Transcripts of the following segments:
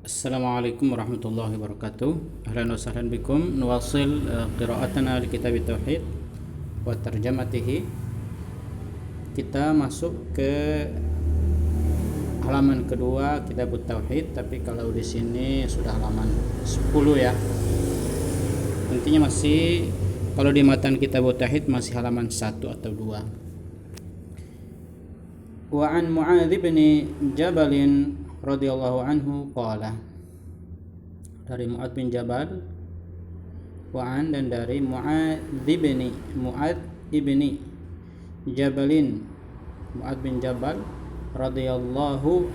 Assalamualaikum warahmatullahi wabarakatuh. Ahlan wa sahlan bikum. Nuwasil qira'atana li kitab tauhid wa tarjamatihi. Kita masuk ke halaman kedua kitab tauhid, tapi kalau di sini sudah halaman 10 ya. Intinya masih kalau di matan kitab tauhid masih halaman 1 atau 2. Wa an Mu'adz bin Jabal radhiyallahu anhu qala, dari Mu'adz bin Jabal, wa'an dan dari Mu'adz ibni Jabalin, Mu'adz bin Jabal radhiyallahu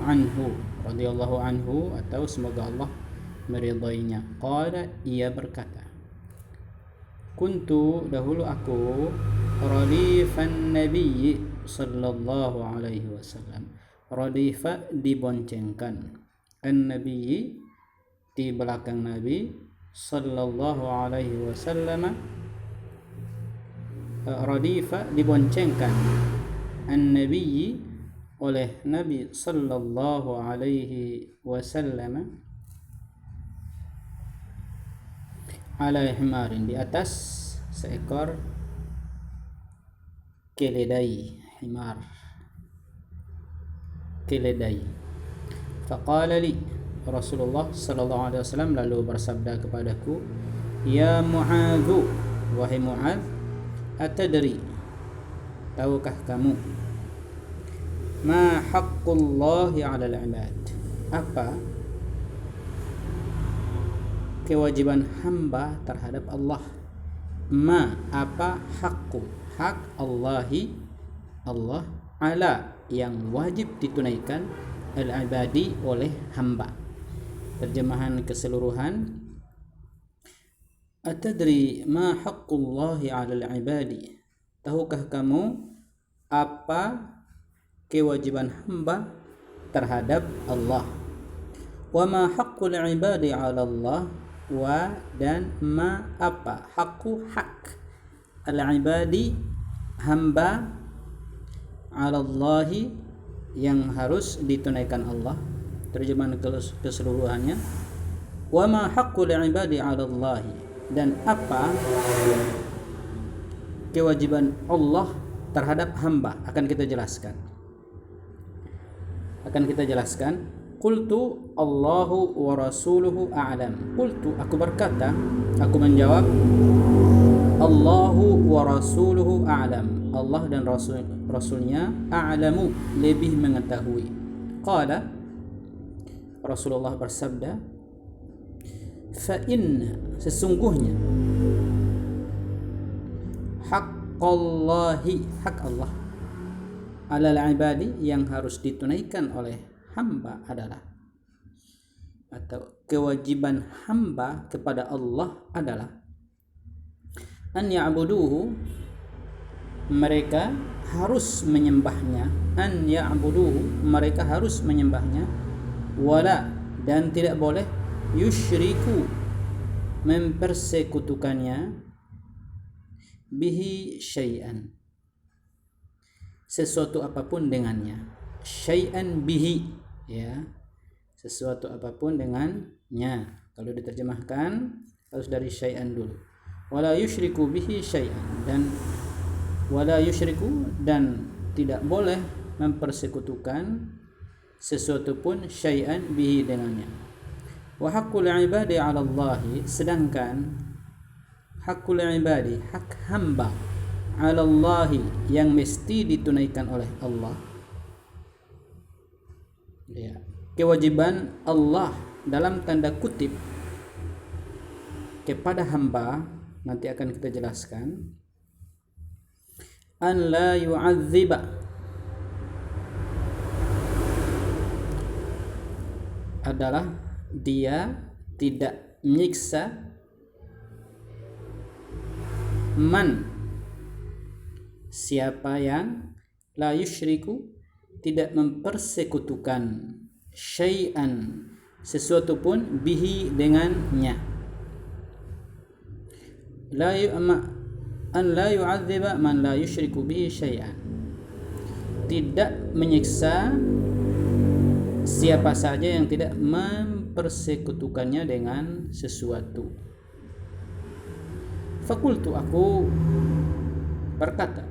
anhu atau semoga Allah meridainya. Qala, ia berkata, kuntu, dahulu aku, radifan nabiyyi sallallahu alaihi wasallam. Radifa diboncengkan, an-nabiyyi di belakang Nabi sallallahu alaihi wasallam. Radifa diboncengkan, an-nabiyyi oleh Nabi sallallahu alaihi wasallam, ala himarin di atas seekor keledai, himar, keledai. Faqala li, Rasulullah sallallahu alaihi wasallam lalu bersabda kepadaku, ya Mu'adz, wahai Mu'adz, atadri, tahukah kamu, ma haqqullahi 'alal 'ibad, apa kewajiban hamba terhadap Allah? Ma, apa, haqqu, hak, Allahi, Allah, ala, yang wajib ditunaikan, al-ibadi, oleh hamba. Terjemahan keseluruhan, atadri ma haqqullahi 'alal 'ibadi, tahukah kamu apa kewajiban hamba terhadap Allah? Wa ma haqqul 'ibadi 'ala Allah, wa dan ma apa, haqqu, hak, al-ibadi, hamba, 'ala Allahi, yang harus ditunaikan Allah. Terjemahan keseluruhannya, wa ma haqqul 'ibadi 'ala Allahi, dan apa kewajiban Allah terhadap hamba, akan kita jelaskan. Qultu Allahu wa rasuluhu a'lam. Qultu, aku berkata, aku menjawab, Allahu wa rasuluhu a'lam, Allah dan rasulnya, a'lamu, lebih mengetahui. Qala, Rasulullah bersabda, fa inna, sesungguhnya, haqqallahi, hak Allah, 'alal 'ibadi, yang harus ditunaikan oleh hamba adalah, atau kewajiban hamba kepada Allah adalah, an ya'buduhu, mereka harus menyembahnya, an ya'buduhu, mereka harus menyembahnya, wala, dan tidak boleh, yusyriku, mempersekutukannya, bihi syai'an, sesuatu apapun dengannya, syai'an bihi, ya, sesuatu apapun dengannya. Kalau diterjemahkan harus dari syai'an dulu. Wala yusyriku bihi syai'an, dan wala yusyriku, dan tidak boleh mempersekutukan sesuatu pun, syai'an bihi, dengannya. Wa haqqul 'ibadi 'ala Allahi, sedangkan haqqul 'ibadi, hak hamba, 'ala Allahi, yang mesti ditunaikan oleh Allah, ya, kewajiban Allah dalam tanda kutip kepada hamba, nanti akan kita jelaskan, an la yu'adziba, adalah dia tidak menyiksa, man, siapa yang, la yusyriku, tidak mempersekutukan, syai'an, sesuatu pun, bihi, dengannya. An la yu'adziba man la yusyriku bihi syai'an, tidak menyiksa siapa saja yang tidak mempersekutukannya dengan sesuatu. Fakultu, aku berkata,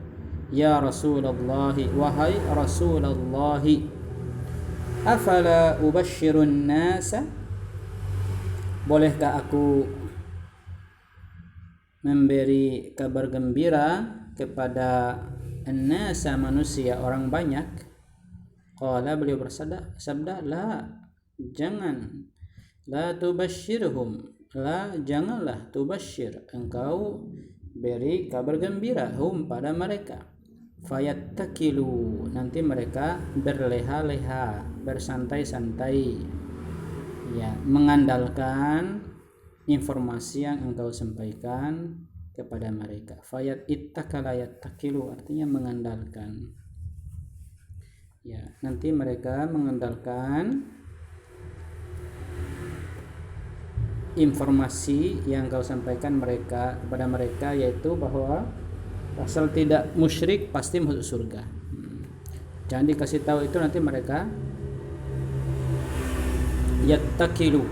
ya Rasulullah, wahai Rasulullah, afala ubashirun nasa, bolehkah aku memberi kabar gembira kepada an-nasa, manusia, orang banyak? Qala, beliau bersabda, la, jangan, la tubashirhum, la, janganlah, tubashir, engkau beri kabar gembira, hum, pada mereka, fayattakilu, nanti mereka berleha-leha, bersantai-santai, ya, mengandalkan informasi yang engkau sampaikan kepada mereka. Fayat ittakala yattakilu, artinya mengandalkan. Ya, nanti mereka mengandalkan informasi yang kau sampaikan kepada mereka, yaitu bahwa asal tidak musyrik pasti masuk surga. Jangan dikasih tahu itu, nanti mereka yattakilu,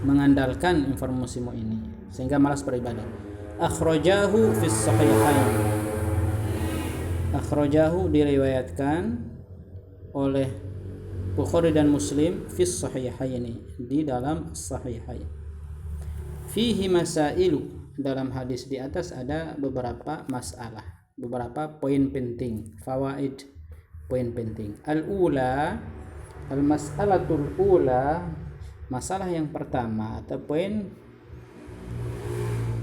mengandalkan informasimu ini sehingga malas beribadah. Akhrajahu fis sahihain, akhrajahu, diriwayatkan oleh Bukhari dan Muslim, fis sahihaini, di dalam sahihain. Fihi masailu, dalam hadis di atas ada beberapa masalah, beberapa poin penting, fawaid, poin penting. Al-ula, al-mas'alatul ula, masalah yang pertama atau poin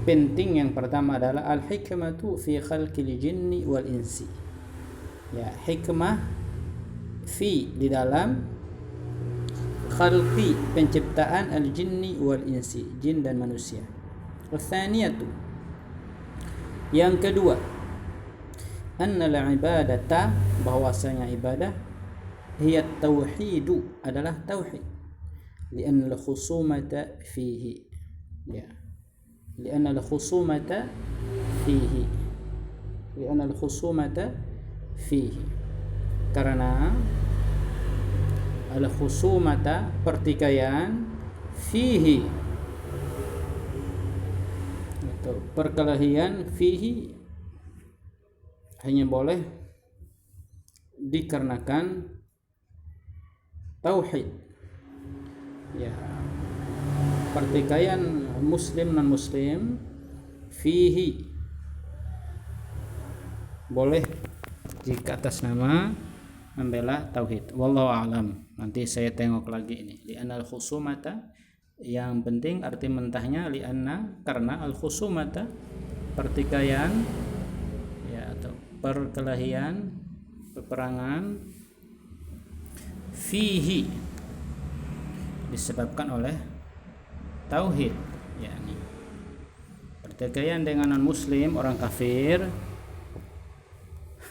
penting yang pertama adalah al-hikmatu fi khalqil jinni wal insi. Ya, hikmah fi, di dalam khalqi, penciptaan, al-jinni wal insi, jin dan manusia. Al-thaniyatu, yang kedua, anna al-ibadata, bahwasanya ibadah, hiya tauhidu, adalah tauhid, li'anna al-khusumata fihi, ya, li'anna al-khusumata fihi, li'anna al-khusumata fihi, karena al-khusumata, pertikaian, fihi, atau perkelahian, fihi, hanya boleh dikarenakan tauhid. Ya, pertikaian muslim non muslim, fihi, boleh jika atas nama membela tauhid. Wallahu a'lam. Nanti saya tengok lagi ini. Li'anna al-khusumata, yang penting arti mentahnya li'anna, karena al-khusumata, pertikaian, ya, atau perkelahian, peperangan, fihi, disebabkan oleh tauhid, yakni pertikaian dengan non muslim, orang kafir,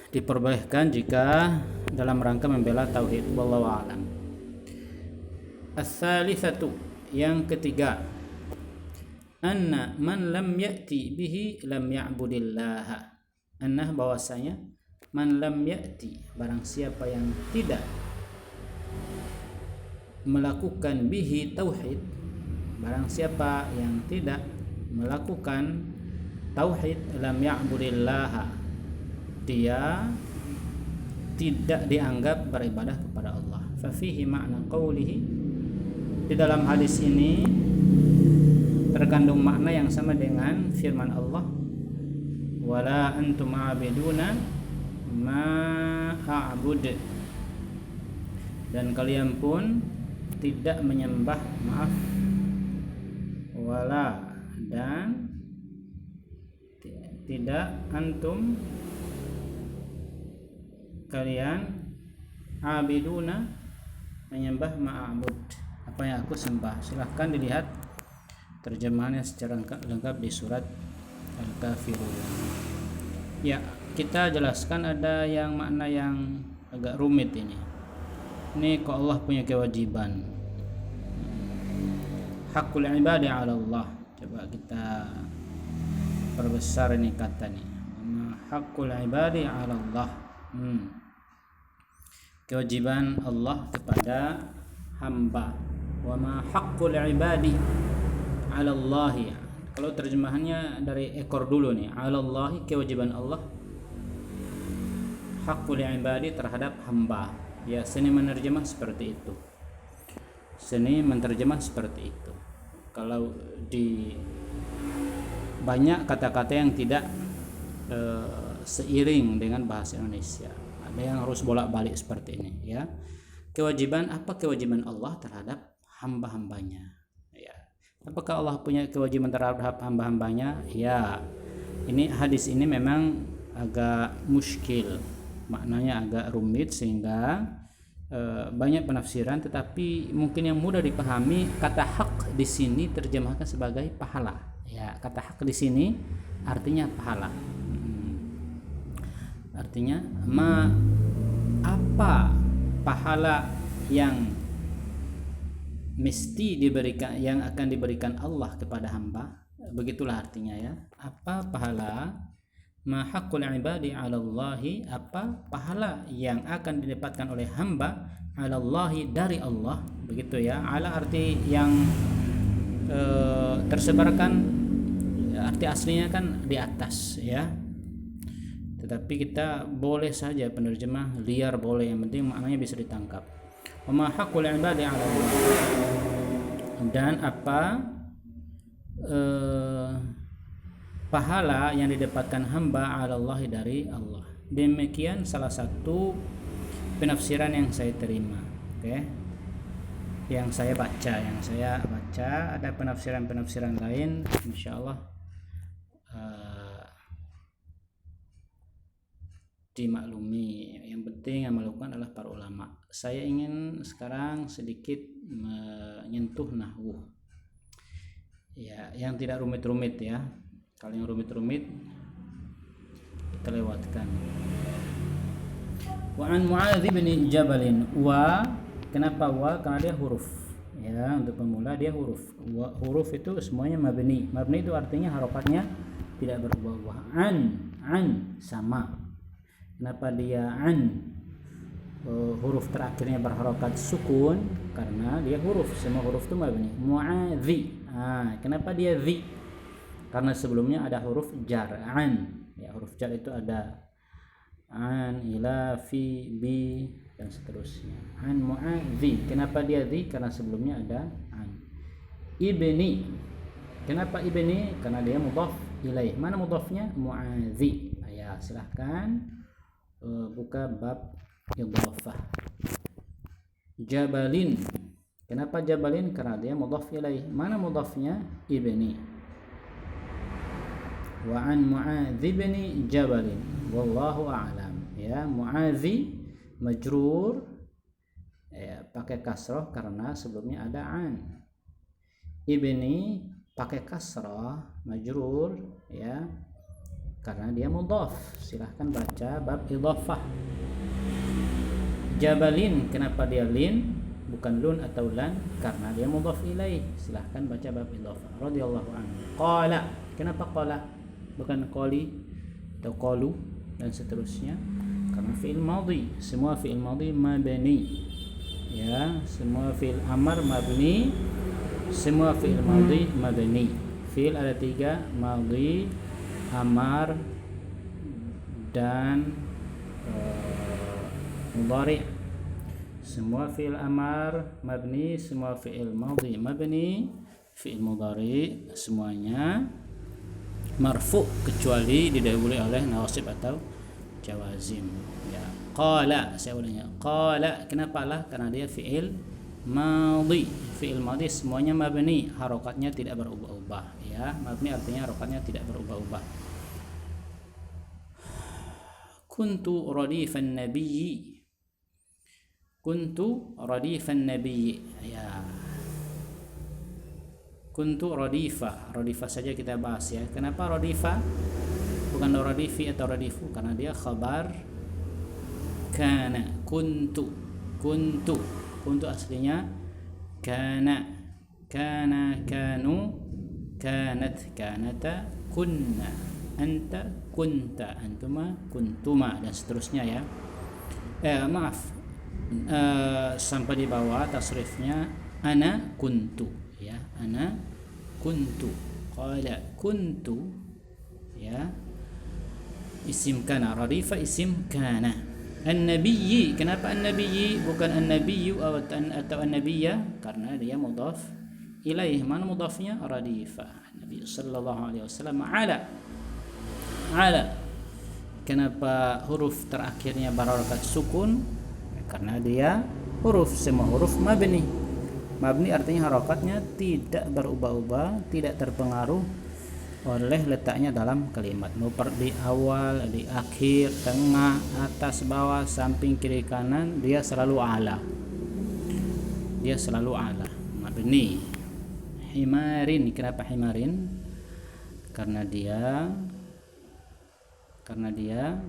diperbolehkan jika dalam rangka membela tauhid. Wallahu a'lam. As-salisatu, yang ketiga, anna man lam ya'ti bihi lam ya'budillah. Anna, bahwasanya, man lam ya'ti, barang siapa yang tidak melakukan bihi tauhid, barang siapa yang tidak melakukan tauhid, lam ya'budillah, dia tidak dianggap beribadah kepada Allah. Fa fihi makna qawlihi, di dalam hadis ini terkandung makna yang sama dengan firman Allah, wala antum a'biduna ma a'bud, dan kalian pun tidak menyembah, maaf, wala, dan tidak, antum, kalian, abiduna, menyembah, ma'abud, apa yang aku sembah. Silahkan dilihat terjemahannya secara lengkap di surat Al-Kafirun. Ya, kita jelaskan ada yang makna yang agak rumit ini. Ini kok Allah punya kewajiban, hakul ibadi ala Allah. Coba kita perbesar ini kata nih, hakul ibadi ala Allah, kewajiban Allah kepada hamba. Wa ma haqqul ibadi 'ala Allah. Kalau terjemahannya dari ekor dulu nih, 'ala Allah, kewajiban Allah, haqqul ibadi, terhadap hamba. Ya, seni menerjemah seperti itu. Seni menerjemah seperti itu. Kalau di banyak kata-kata yang tidak seiring dengan bahasa Indonesia. Ada yang harus bolak-balik seperti ini, ya. Kewajiban, apa kewajiban Allah terhadap hamba-hambanya, ya. Apakah Allah punya kewajiban terhadap hamba-hambanya? Ya. Ini hadis ini memang agak muskil, maknanya agak rumit, sehingga banyak penafsiran, tetapi mungkin yang mudah dipahami, kata hak di sini terjemahkan sebagai pahala. Ya, kata hak di sini artinya pahala. Artinya apa pahala yang mesti diberikan, yang akan diberikan Allah kepada hamba, begitulah artinya, ya. Apa pahala, ma haqqul ibadi 'ala Allahi, apa pahala yang akan didapatkan oleh hamba 'ala Allahi, dari Allah, begitu ya. 'Ala arti yang tersebarkan, arti aslinya kan di atas, ya. Tetapi kita boleh saja penerjemah liar, boleh, yang penting maknanya bisa ditangkap. Wa ma haqqul ibadi 'ala Allah, dan apa pahala yang didapatkan hamba 'ala Allah, dari Allah. Demikian salah satu penafsiran yang saya terima, oke. Yang saya baca, ada penafsiran lain, insyaallah dimaklumi. Yang penting yang melakukan adalah para ulama. Saya ingin sekarang sedikit menyentuh nahwu, ya, yang tidak rumit-rumit, ya. Kalau yang rumit-rumit kita lewatkan. Wa an Mu'adz bin Jabal, wa, kenapa wa? Karena dia huruf, ya. Untuk pemula dia huruf. Huruf itu semuanya mabni. Mabni itu artinya harokatnya tidak berubah-ubah. An sama. Kenapa dia an? Huruf terakhirnya berharokat sukun, karena dia huruf. Semua huruf itu mabni. Mu'adzi. Kenapa dia zi? Karena sebelumnya ada huruf jar, an. Ya, huruf jar itu ada an, ila, fi, bi, dan seterusnya. An mu'adzi. Kenapa dia zi? Karena sebelumnya ada an. Ibni. Kenapa ibni? Karena dia mudhaf ilaih. Mana mudhafnya? Mu'adzi. Ya, silahkan buka bab idhafah. Jabalin. Kenapa jabalin? Karena dia mudhaf ilaih. Mana mudhafnya? Ibni. Wa an Mu'adz bin Jabal, wallahu a'lam. Ya, Mu'adzi majrur, ya, pakai kasrah karena sebelumnya ada an. Ibni pakai kasrah majrur, ya, karena dia mudhaf. Silahkan baca bab idhafah. Jabalin, kenapa dia lin bukan lun atau lan? Karena dia mudhaf ilaih. Silahkan baca bab idhafah. Radhiyallahu anhu. Qala, kenapa qala bukan qali atau qalu dan seterusnya? Karena fi'il madhi, semua fi'il madhi mabni, ya, semua fi'il amar mabni, semua fi'il madhi mabni. Fi'il ada 3, madhi, amar, dan mudhari'. Semua fi'il amar mabni, semua fi'il madhi mabni, fi'il mudhari semuanya marfu, kecuali didahului oleh nawasib atau jawazim, ya. Qala, saya ulangnya, qala, kenapa lah? Karena dia fi'il madhi. Fi'il madhi semuanya mabni, harokatnya tidak berubah-ubah, ya. Mabni artinya harokatnya tidak berubah-ubah. Kuntu radifan nabiyyi. Kuntu radifan nabiyyi, ya. Kuntu radifa. Radifa saja kita bahas, ya. Kenapa radifa bukan radifi atau radifu? Karena dia khabar kana. Kuntu aslinya kana, kanu, kanat, kanata, kunna, anta, kunta, antuma, kuntuma, dan seterusnya, ya. Maaf, sampai di bawah tasrifnya ana kuntu, ya, ana kuntu, qala kuntu, ya, isim kana, radifa isim kana. An-nabiyyi, kenapa an-nabiyyi bukan an-nabiyyu atau an-nabiyya? Karena dia mudhaf ilaih. Mana mudhafnya? Radifa. Nabi sallallahu alaihi wasallam ala. Kenapa huruf terakhirnya berharokat sukun? Karena dia semua huruf mabni. Mabni artinya harokatnya tidak berubah-ubah, tidak terpengaruh oleh letaknya dalam kalimat. Mau di awal, di akhir, tengah, atas, bawah, samping, kiri, kanan, dia selalu ala. Mabni. Himarin, kenapa himarin? Karena dia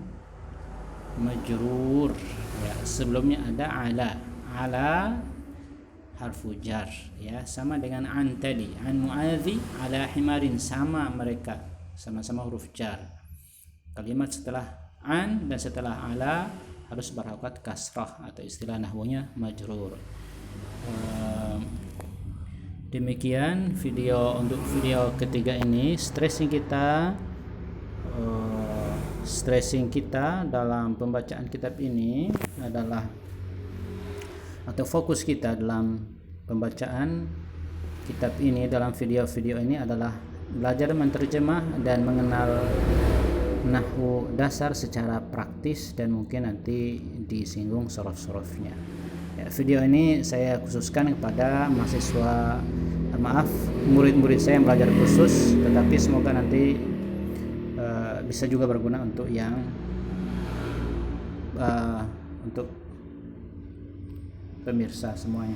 majrur, ya. Sebelumnya ada ala harfu jar, ya, sama dengan an tadi, an muadzi ala himarin, sama mereka, sama-sama huruf jar. Kalimat setelah an dan setelah ala harus berharokat kasrah atau istilah nahwunya majrur. Demikian untuk video ketiga ini. Stressing kita dalam pembacaan kitab ini adalah, atau fokus kita dalam pembacaan kitab ini dalam video-video ini adalah belajar menerjemah dan mengenal nahwu dasar secara praktis, dan mungkin nanti disinggung sorof-sorofnya. Ya, video ini saya khususkan kepada murid-murid saya yang belajar khusus, tetapi semoga nanti bisa juga berguna untuk untuk pemirsa semuanya.